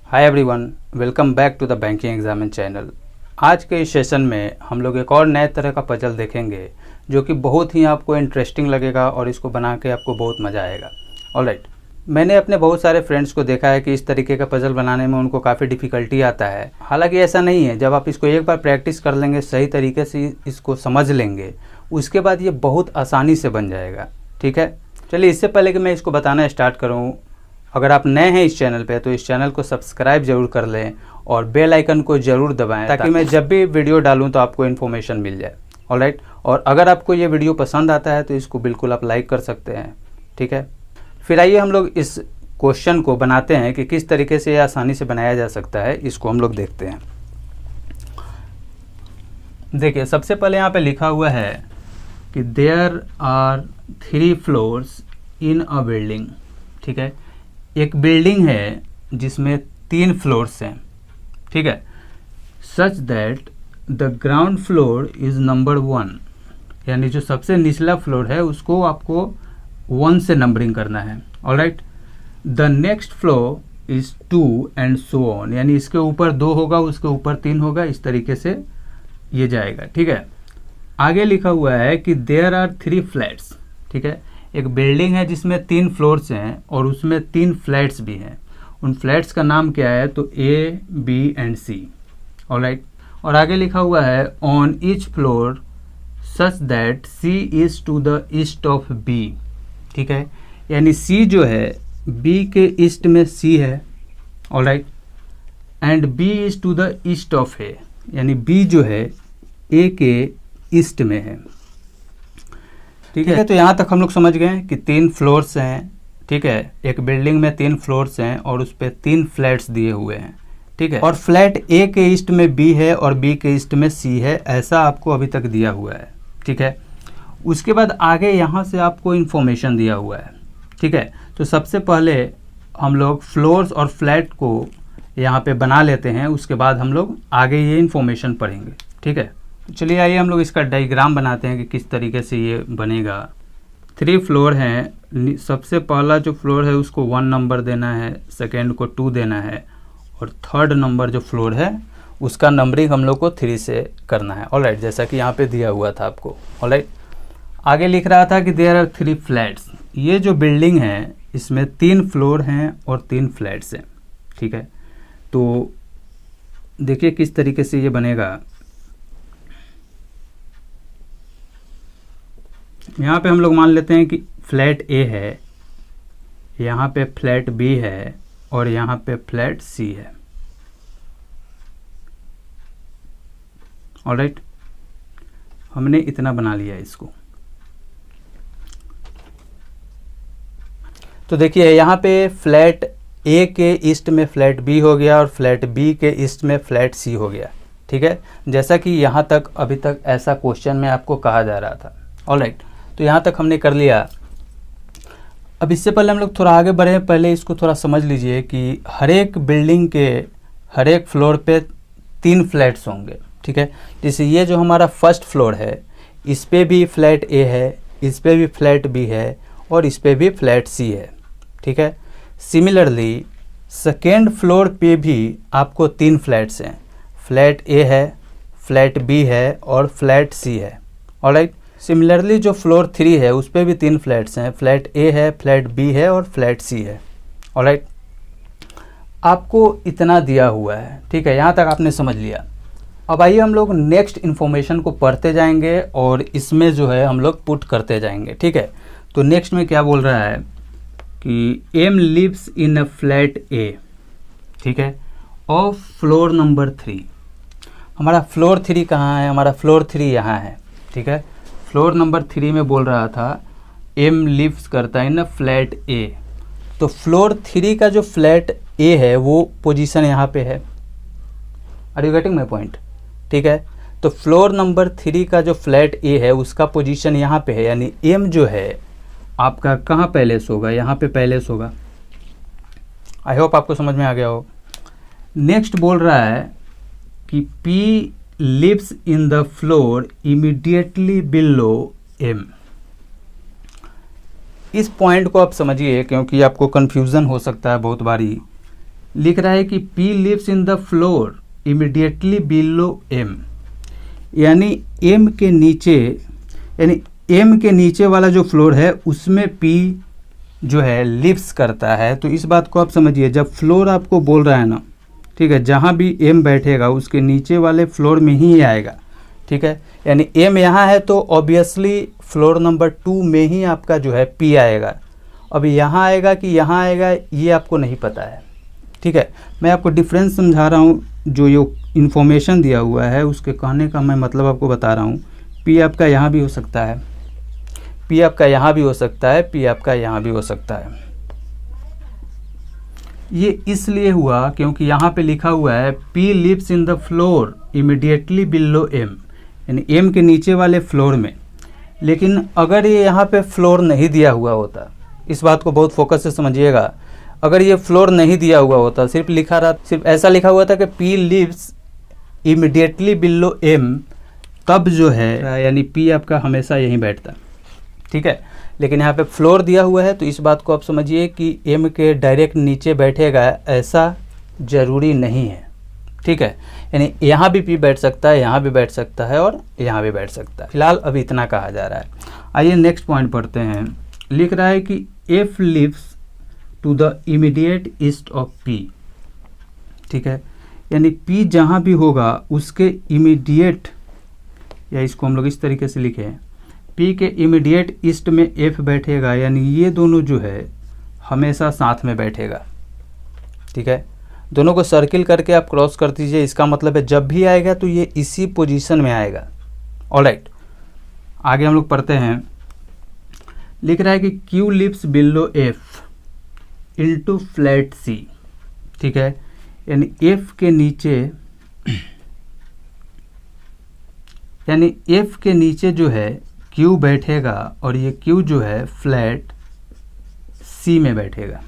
Hi everyone, welcome back to the banking examine channel. आज के इस सेशन में हम लोग एक और नए तरह का पजल देखेंगे जो कि बहुत ही आपको इंटरेस्टिंग लगेगा और इसको बना के आपको बहुत मज़ा आएगा। ऑलराइट, मैंने अपने बहुत सारे फ्रेंड्स को देखा है कि इस तरीके का पजल बनाने में उनको काफ़ी डिफ़िकल्टी आता है। हालांकि ऐसा नहीं है, जब आप इसको एक बार प्रैक्टिस कर लेंगे, सही तरीके से इसको समझ लेंगे, उसके बाद ये बहुत आसानी से बन जाएगा। ठीक है, चलिए इससे पहले कि मैं इसको बताना स्टार्ट करूँ, अगर आप नए हैं इस चैनल पे तो इस चैनल को सब्सक्राइब जरूर कर लें और बेल आइकन को जरूर दबाएं ताकि मैं जब भी वीडियो डालूं तो आपको इन्फॉर्मेशन मिल जाए। ऑलराइट, और अगर आपको ये वीडियो पसंद आता है तो इसको बिल्कुल आप लाइक कर सकते हैं। ठीक है, फिर आइए हम लोग इस क्वेश्चन को बनाते हैं कि किस तरीके से ये आसानी से बनाया जा सकता है। इसको हम लोग देखते हैं। देखिए, सबसे पहले यहाँ पे लिखा हुआ है कि there are 3 floors in a building. ठीक है, एक बिल्डिंग है जिसमें 3 फ्लोर्स हैं। ठीक है, such that the ground floor is number 1, यानी जो सबसे निचला फ्लोर है उसको आपको 1 से नंबरिंग करना है। Alright, the next floor is 2 and so on, यानी इसके ऊपर 2 होगा, उसके ऊपर 3 होगा, इस तरीके से ये जाएगा। ठीक है, आगे लिखा हुआ है कि देयर आर 3 फ्लैट्स। ठीक है, एक बिल्डिंग है जिसमें 3 फ्लोर्स हैं और उसमें 3 फ्लैट्स भी हैं। उन फ्लैट्स का नाम क्या है? तो A, B and C. Alright, और आगे लिखा हुआ है on each floor such that C is to the east of B. ठीक है, यानी सी जो है बी के ईस्ट में सी है। Alright, and B is to the east of A, यानी बी जो है ए के ईस्ट में है। ठीक है, तो यहाँ तक हम लोग समझ गए कि 3 फ्लोर्स हैं। ठीक है, एक बिल्डिंग में 3 फ्लोर्स हैं और उस पर 3 फ्लैट्स दिए हुए हैं। ठीक है, और फ्लैट ए के ईस्ट में बी है और बी के ईस्ट में सी है, ऐसा आपको अभी तक दिया हुआ है। ठीक है, उसके बाद आगे यहाँ से आपको इन्फॉर्मेशन दिया हुआ है। ठीक है, तो सबसे पहले हम लोग फ्लोर्स और फ्लैट को यहाँ पे बना लेते हैं, उसके बाद हम लोग आगे ये इन्फॉर्मेशन पढ़ेंगे। ठीक है, चलिए आइए हम लोग इसका डायग्राम बनाते हैं कि किस तरीके से ये बनेगा। 3 फ्लोर हैं, सबसे पहला जो फ्लोर है उसको 1 नंबर देना है, सेकेंड को 2 देना है और थर्ड नंबर जो फ्लोर है उसका नंबरिंग हम लोग को 3 से करना है। ऑलराइट, जैसा कि यहाँ पे दिया हुआ था आपको। ऑलराइट, आगे लिख रहा था कि देयर आर 3 फ्लैट्स। ये जो बिल्डिंग है इसमें 3 फ्लोर हैं और 3 फ्लैट्स हैं। ठीक है, तो देखिए किस तरीके से ये बनेगा। यहाँ पे हम लोग मान लेते हैं कि फ्लैट ए है, यहाँ पे फ्लैट बी है और यहाँ पे फ्लैट सी है। ऑलराइट, हमने इतना बना लिया इसको। तो देखिए यहाँ पे फ्लैट ए के ईस्ट में फ्लैट बी हो गया और फ्लैट बी के ईस्ट में फ्लैट सी हो गया। ठीक है, जैसा कि यहाँ तक अभी तक ऐसा क्वेश्चन में आपको कहा जा रहा था। ऑलराइट, तो यहाँ तक हमने कर लिया। अब इससे पहले हम लोग थोड़ा आगे बढ़े, पहले इसको थोड़ा समझ लीजिए कि हर एक बिल्डिंग के हर एक फ्लोर पे 3 फ्लैट्स होंगे। ठीक है, जैसे ये जो हमारा फर्स्ट फ्लोर है इस पे भी फ्लैट ए है, इस पे भी फ्लैट बी है और इस पे भी फ्लैट सी है। ठीक है, सिमिलरली सेकेंड फ्लोर पे भी आपको 3 फ्लैट्स हैं, फ्लैट ए है, फ्लैट बी है और फ्लैट सी है। ऑलराइट, सिमिलरली जो फ्लोर 3 है उस पे भी 3 फ्लैट्स हैं, फ्लैट ए है, फ्लैट बी है और फ्लैट सी है। ऑलराइट, आपको इतना दिया हुआ है। ठीक है, यहाँ तक आपने समझ लिया। अब आइए हम लोग नेक्स्ट इन्फॉर्मेशन को पढ़ते जाएंगे और इसमें जो है हम लोग पुट करते जाएंगे। ठीक है, तो नेक्स्ट में क्या बोल रहा है कि M lives in a flat A. ठीक है, ऑफ फ्लोर नंबर 3। हमारा फ्लोर 3 कहाँ है? हमारा फ्लोर 3 यहाँ है। ठीक है, फ्लोर नंबर 3 में बोल रहा था एम लिव्स करता है ना फ्लैट ए। तो फ्लोर 3 का जो फ्लैट ए है वो पोजीशन यहाँ पे है। Are you getting my point? ठीक है, तो फ्लोर नंबर 3 का जो फ्लैट ए है उसका पोजीशन यहाँ पे है, यानी एम जो है आपका कहाँ पहले होगा? यहाँ पे पहले होगा। आई होप आपको समझ में आ गया हो। नेक्स्ट बोल रहा है कि P lives in the floor immediately below M। इस पॉइंट को आप समझिए क्योंकि आपको कंफ्यूजन हो सकता है बहुत बारी। लिख रहा है कि P lives in the floor immediately below M, यानी M के नीचे, यानी M के नीचे वाला जो फ्लोर है उसमें P जो है लिव्स करता है। तो इस बात को आप समझिए, जब फ्लोर आपको बोल रहा है ना, ठीक है, जहाँ भी M बैठेगा उसके नीचे वाले फ्लोर में ही आएगा, ठीक है। यानी M यहाँ है तो ऑब्वियसली फ्लोर नंबर 2 में ही आपका जो है P आएगा। अब यहाँ आएगा कि यहाँ आएगा ये आपको नहीं पता है, ठीक है। मैं आपको डिफरेंस समझा रहा हूँ, जो ये इन्फॉर्मेशन दिया हुआ है उसके कहने का मैं मतलब आपको बता रहा हूँ। P आपका यहाँ भी हो सकता है, P आपका यहाँ भी हो सकता है, P आपका यहाँ भी हो सकता है। ये इसलिए हुआ क्योंकि यहाँ पे लिखा हुआ है P lives in the floor immediately below M, यानी M के नीचे वाले फ्लोर में। लेकिन अगर ये यहाँ पे फ्लोर नहीं दिया हुआ होता, इस बात को बहुत फोकस से समझिएगा, अगर ये फ्लोर नहीं दिया हुआ होता, सिर्फ लिखा रहा, सिर्फ ऐसा लिखा हुआ था कि P lives immediately below M, तब जो है यानी P आपका हमेशा यहीं बैठता, ठीक है। लेकिन यहाँ पे फ्लोर दिया हुआ है तो इस बात को आप समझिए कि M के डायरेक्ट नीचे बैठेगा, ऐसा ज़रूरी नहीं है, ठीक है। यानी यहाँ भी P बैठ सकता है, यहाँ भी बैठ सकता है और यहाँ भी बैठ सकता है। फिलहाल अभी इतना कहा जा रहा है। आइए नेक्स्ट पॉइंट पढ़ते हैं। लिख रहा है कि F lives to the immediate east of P, ठीक है। यानी P जहाँ भी होगा उसके इमीडिएट, या इसको हम लोग इस तरीके से लिखें, P के इमीडिएट ईस्ट में F बैठेगा, यानी ये दोनों जो है हमेशा साथ में बैठेगा, ठीक है। दोनों को सर्किल करके आप क्रॉस कर दीजिए, इसका मतलब है जब भी आएगा तो ये इसी पोजीशन में आएगा। ऑलराइट, आगे हम लोग पढ़ते हैं। लिख रहा है कि Q lives below F into flat C, ठीक है। यानी F के नीचे, यानी F के नीचे जो है Q बैठेगा और ये Q जो है फ्लैट C में बैठेगा।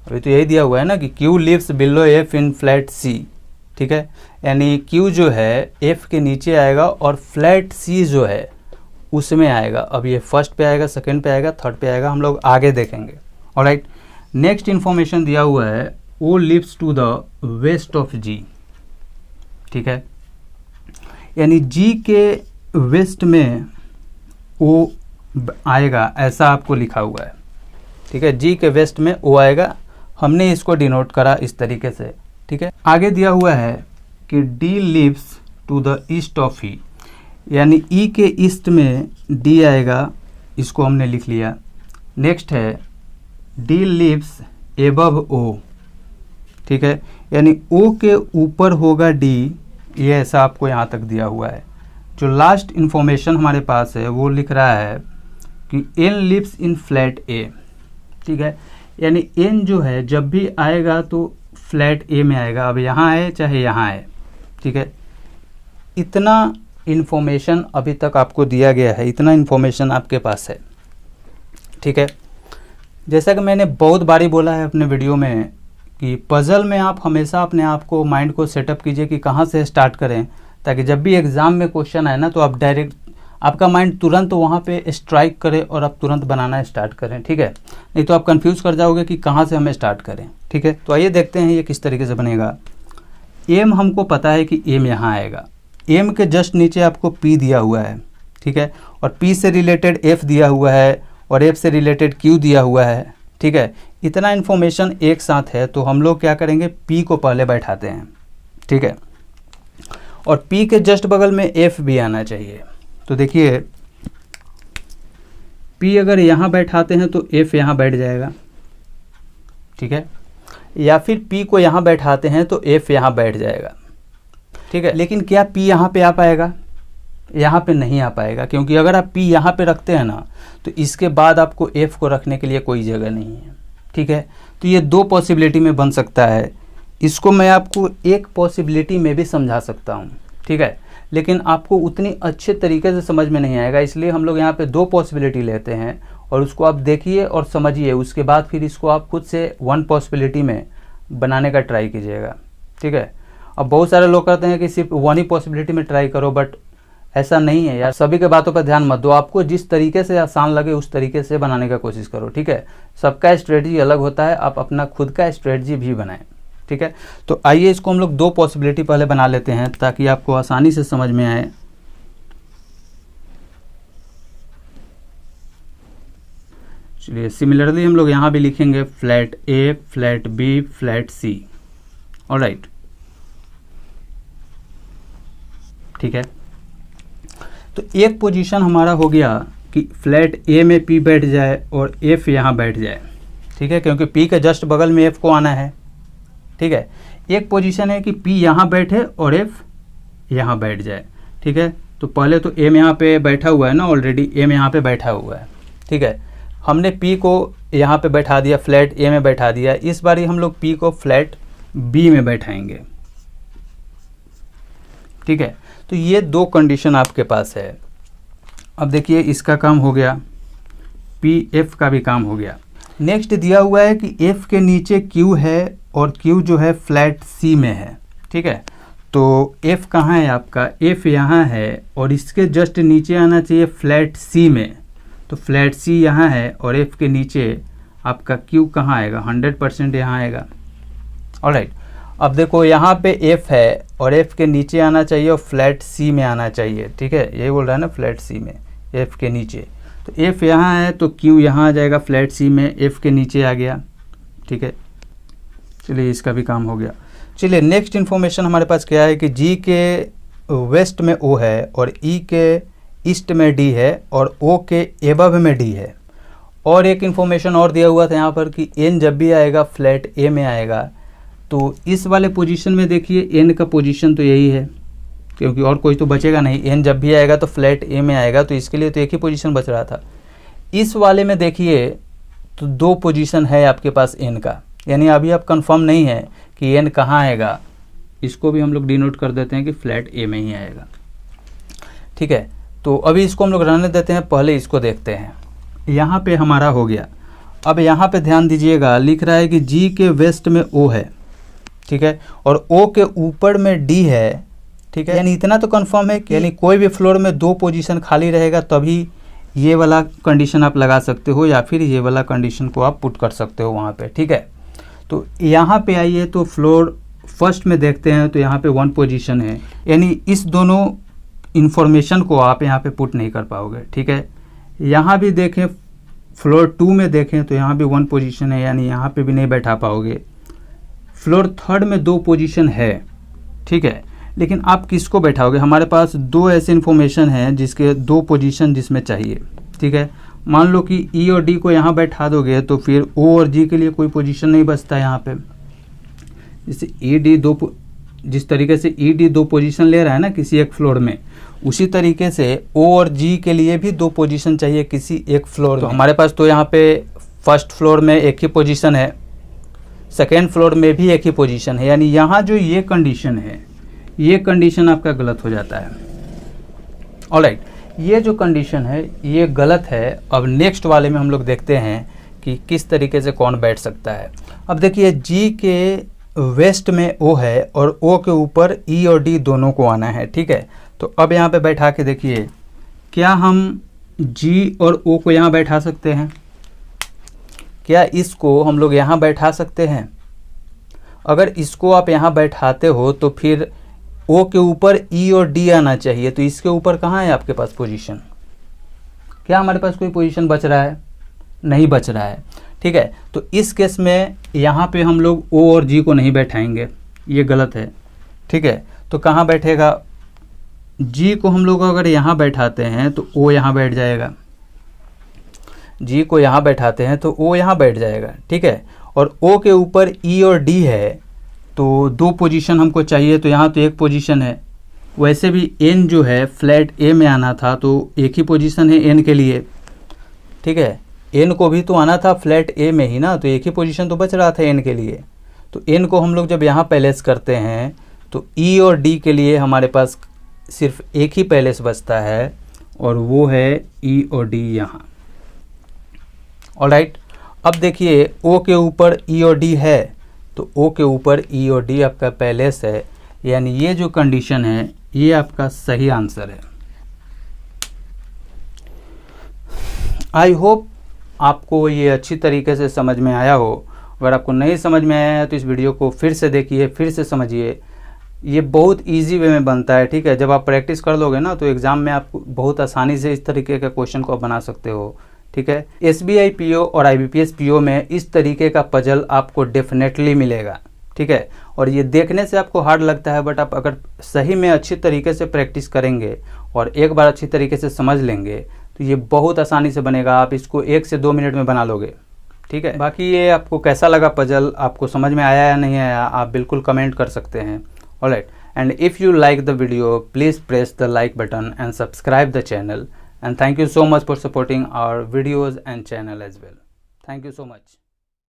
अभी तो यही दिया हुआ है ना कि Q lives below F in flat C, ठीक है। यानी Q जो है F के नीचे आएगा और फ्लैट C जो है उसमें आएगा। अब ये फर्स्ट पे आएगा, सेकंड पे आएगा, थर्ड पे आएगा, हम लोग आगे देखेंगे। ऑलराइट, नेक्स्ट इन्फॉर्मेशन दिया हुआ है O lives to the west of G, ठीक है। यानी G के वेस्ट में O आएगा, ऐसा आपको लिखा हुआ है, ठीक है। G के वेस्ट में O आएगा, हमने इसको डिनोट करा इस तरीके से, ठीक है। आगे दिया हुआ है कि D lives to the east of E, यानी E के ईस्ट में D आएगा, इसको हमने लिख लिया। नेक्स्ट है D लिव्स एबव O, ठीक है। यानी O के ऊपर होगा D, ये ऐसा आपको यहाँ तक दिया हुआ है। जो लास्ट इन्फॉर्मेशन हमारे पास है वो लिख रहा है कि N lives in flat A, ठीक है। यानी N जो है जब भी आएगा तो फ्लैट A में आएगा, अब यहाँ है चाहे यहाँ है, ठीक है। इतना इन्फॉर्मेशन अभी तक आपको दिया गया है, इतना इन्फॉर्मेशन आपके पास है, ठीक है। जैसा कि मैंने बहुत बारी बोला है अपने वीडियो में कि पज़ल में आप हमेशा अपने आप को, माइंड को सेटअप कीजिए कि कहाँ से स्टार्ट करें, ताकि जब भी एग्ज़ाम में क्वेश्चन आए ना तो आप डायरेक्ट, आपका माइंड तुरंत वहाँ पे स्ट्राइक करे और आप तुरंत बनाना स्टार्ट करें, ठीक है। नहीं तो आप कंफ्यूज कर जाओगे कि कहाँ से हमें स्टार्ट करें, ठीक है। तो आइए देखते हैं ये किस तरीके से बनेगा। एम हमको पता है कि एम यहाँ आएगा, एम के जस्ट नीचे आपको पी दिया हुआ है, ठीक है। और पी से रिलेटेड एफ दिया हुआ है और एफ से रिलेटेड क्यू दिया हुआ है, ठीक है। इतना इन्फॉर्मेशन एक साथ है तो हम लोग क्या करेंगे, पी को पहले बैठाते हैं, ठीक है। और पी के जस्ट बगल में एफ भी आना चाहिए। तो देखिए पी अगर यहाँ बैठाते हैं तो एफ यहाँ बैठ जाएगा, ठीक है। या फिर पी को यहाँ बैठाते हैं तो एफ यहाँ बैठ जाएगा, ठीक है। लेकिन क्या पी यहाँ पे आ पाएगा? यहाँ पे नहीं आ पाएगा, क्योंकि अगर आप पी यहाँ पे रखते हैं ना तो इसके बाद आपको एफ को रखने के लिए कोई जगह नहीं है, ठीक है। तो ये दो पॉसिबिलिटी में बन सकता है। इसको मैं आपको एक पॉसिबिलिटी में भी समझा सकता हूँ, ठीक है, लेकिन आपको उतनी अच्छे तरीके से समझ में नहीं आएगा, इसलिए हम लोग यहाँ पे दो पॉसिबिलिटी लेते हैं और उसको आप देखिए और समझिए, उसके बाद फिर इसको आप खुद से वन पॉसिबिलिटी में बनाने का ट्राई कीजिएगा, ठीक है। अब बहुत सारे लोग कहते हैं कि सिर्फ वन ही पॉसिबिलिटी में ट्राई करो, बट ऐसा नहीं है यार, सभी के बातों पर ध्यान मत दो, आपको जिस तरीके से आसान लगे उस तरीके से बनाने का कोशिश करो, ठीक है। सबका स्ट्रेटजी अलग होता है, आप अपना खुद का स्ट्रेटजी भी बनाएं, ठीक है। तो आइए इसको हम लोग 2 पॉसिबिलिटी पहले बना लेते हैं ताकि आपको आसानी से समझ में आए। चलिए सिमिलरली हम लोग यहाँ भी लिखेंगे flat A, flat B, flat C, alright, ठीक है। तो एक पोजीशन हमारा हो गया कि फ्लैट ए में पी बैठ जाए और एफ यहाँ बैठ जाए, ठीक है, क्योंकि पी के जस्ट बगल में एफ को आना है, ठीक है। एक पोजीशन है कि पी यहाँ बैठे और एफ यहाँ बैठ जाए, ठीक है। तो पहले तो एम यहाँ पे बैठा हुआ है ना, ऑलरेडी एम यहाँ पे बैठा हुआ है, ठीक है। हमने पी को यहाँ पे बैठा दिया, फ्लैट ए में बैठा दिया। इस बार हम लोग पी को फ्लैट बी में बैठाएंगे, ठीक है। तो ये 2 कंडीशन आपके पास है। अब देखिए इसका काम हो गया, पी एफ का भी काम हो गया। नेक्स्ट दिया हुआ है कि एफ के नीचे क्यू है और क्यू जो है फ्लैट सी में है, ठीक है। तो एफ कहाँ है आपका, एफ यहाँ है और इसके जस्ट नीचे आना चाहिए फ्लैट सी में। तो फ्लैट सी यहाँ है और एफ के नीचे आपका क्यू कहाँ आएगा, 100% यहाँ आएगा, ऑलराइट। अब देखो यहाँ पे एफ है और एफ के नीचे आना चाहिए और फ्लैट सी में आना चाहिए, ठीक है। यही बोल रहा है ना, फ्लैट सी में एफ के नीचे। तो एफ यहाँ है तो क्यू यहाँ आ जाएगा फ्लैट सी में, एफ के नीचे आ गया, ठीक है। चलिए इसका भी काम हो गया। चलिए नेक्स्ट इन्फॉर्मेशन हमारे पास क्या है कि जी के वेस्ट में ओ है और ई के ईस्ट में डी है और ओ के एबव में डी है। और एक इन्फॉर्मेशन और दिया हुआ था यहाँ पर कि एन जब भी आएगा फ्लैट ए में आएगा। तो इस वाले पोजीशन में देखिए एन का पोजीशन तो यही है, क्योंकि और कोई तो बचेगा नहीं। एन जब भी आएगा तो फ्लैट ए में आएगा, तो इसके लिए तो एक ही पोजीशन बच रहा था। इस वाले में देखिए तो 2 पोजीशन है आपके पास एन का, यानी अभी आप कंफर्म नहीं है कि एन कहाँ आएगा। इसको भी हम लोग डिनोट कर देते हैं कि फ्लैट ए में ही आएगा, ठीक है। तो अभी इसको हम लोग रहने देते हैं, पहले इसको देखते हैं। यहाँ पे हमारा हो गया। अब यहाँ पे ध्यान दीजिएगा, लिख रहा है कि जी के वेस्ट में ओ है, ठीक है, और ओ के ऊपर में डी है, ठीक है। यानी इतना तो कंफर्म है कि यानी कोई भी फ्लोर में 2 पोजीशन खाली रहेगा तभी ये वाला कंडीशन आप लगा सकते हो या फिर ये वाला कंडीशन को आप पुट कर सकते हो वहाँ पे, ठीक है। तो यहाँ पे आइए तो फ्लोर फर्स्ट में देखते हैं, तो यहाँ पे 1 पोजीशन है, यानी इस दोनों इंफॉर्मेशन को आप यहाँ पे पुट नहीं कर पाओगे, ठीक है। यहाँ भी देखें फ्लोर 2 में देखें तो यहाँ भी 1 पोजीशन है, यानी यहाँ पे भी नहीं बैठा पाओगे। फ्लोर 3 में 2 पोजीशन है, ठीक है, लेकिन आप किसको बैठाओगे। हमारे पास 2 ऐसे इन्फॉर्मेशन हैं जिसके 2 पोजीशन जिसमें चाहिए, ठीक है। मान लो कि ई और डी को यहाँ बैठा दोगे तो फिर ओ और जी के लिए कोई पोजीशन नहीं बचता यहाँ पे। जैसे ई डी 2, जिस तरीके से ई डी 2 पोजीशन ले रहा है ना किसी एक फ्लोर में, उसी तरीके से ओ और जी के लिए भी 2 पोजीशन चाहिए किसी एक फ्लोर में। हमारे पास तो यहाँ पे फर्स्ट फ्लोर में एक ही पोजीशन है, सेकेंड फ्लोर में भी एक ही पोजीशन है, यानी यहाँ जो ये कंडीशन है ये कंडीशन आपका गलत हो जाता है, ऑलराइट। ये जो कंडीशन है ये गलत है। अब नेक्स्ट वाले में हम लोग देखते हैं कि किस तरीके से कौन बैठ सकता है। अब देखिए जी के वेस्ट में ओ है और ओ के ऊपर ई और डी दोनों को आना है, ठीक है। तो अब यहाँ पे बैठा के देखिए, क्या हम जी और ओ को यहाँ बैठा सकते हैं, क्या इसको हम लोग यहाँ बैठा सकते हैं। अगर इसको आप यहाँ बैठाते हो तो फिर ओ के ऊपर ई और डी आना चाहिए, तो इसके ऊपर कहाँ है आपके पास पोजीशन। क्या हमारे पास कोई पोजीशन बच रहा है, नहीं बच रहा है, ठीक है। तो इस केस में यहाँ पे हम लोग ओ और जी को नहीं बैठाएंगे, ये गलत है, ठीक है। तो कहाँ बैठेगा, जी को हम लोग अगर यहाँ बैठाते हैं तो ओ यहाँ बैठ जाएगा, जी को यहाँ बैठाते हैं तो ओ यहाँ बैठ जाएगा, ठीक है। और ओ के ऊपर ई और डी है तो 2 पोजीशन हमको चाहिए, तो यहाँ तो 1 पोजीशन है। वैसे भी एन जो है फ्लैट ए में आना था तो एक ही पोजीशन है एन के लिए, ठीक है। एन को भी तो आना था फ्लैट ए में ही ना, तो एक ही पोजीशन तो बच रहा था एन के लिए। तो एन को हम लोग जब यहाँ पैलेस करते हैं तो ई और डी के लिए हमारे पास सिर्फ एक ही पैलेस बचता है और वो है ई और डी यहाँ, ऑलराइट। अब देखिए ओ के ऊपर ई और डी है तो ओ के ऊपर ई और डी आपका पैलेस है, यानी ये जो कंडीशन है ये आपका सही आंसर है, आई होप आपको ये अच्छी तरीके से समझ में आया हो। अगर आपको नहीं समझ में आया है तो इस वीडियो को फिर से देखिए, फिर से समझिए। ये बहुत इजी वे में बनता है, ठीक है। जब आप प्रैक्टिस कर लोगे ना तो एग्ज़ाम में आप बहुत आसानी से इस तरीके के क्वेश्चन को बना सकते हो, ठीक है। SBI PO और IBPS PO में इस तरीके का पजल आपको डेफिनेटली मिलेगा, ठीक है। और ये देखने से आपको हार्ड लगता है, बट आप अगर सही में अच्छी तरीके से प्रैक्टिस करेंगे और एक बार अच्छी तरीके से समझ लेंगे तो ये बहुत आसानी से बनेगा। आप इसको 1 से 2 मिनट में बना लोगे, ठीक है। बाकी ये आपको कैसा लगा पजल, आपको समझ में आया या नहीं आया, आप बिल्कुल कमेंट कर सकते हैं। Alright, and if you like the video, please press the like button and subscribe the channel, and thank you so much for supporting our videos and channel as well. Thank you so much.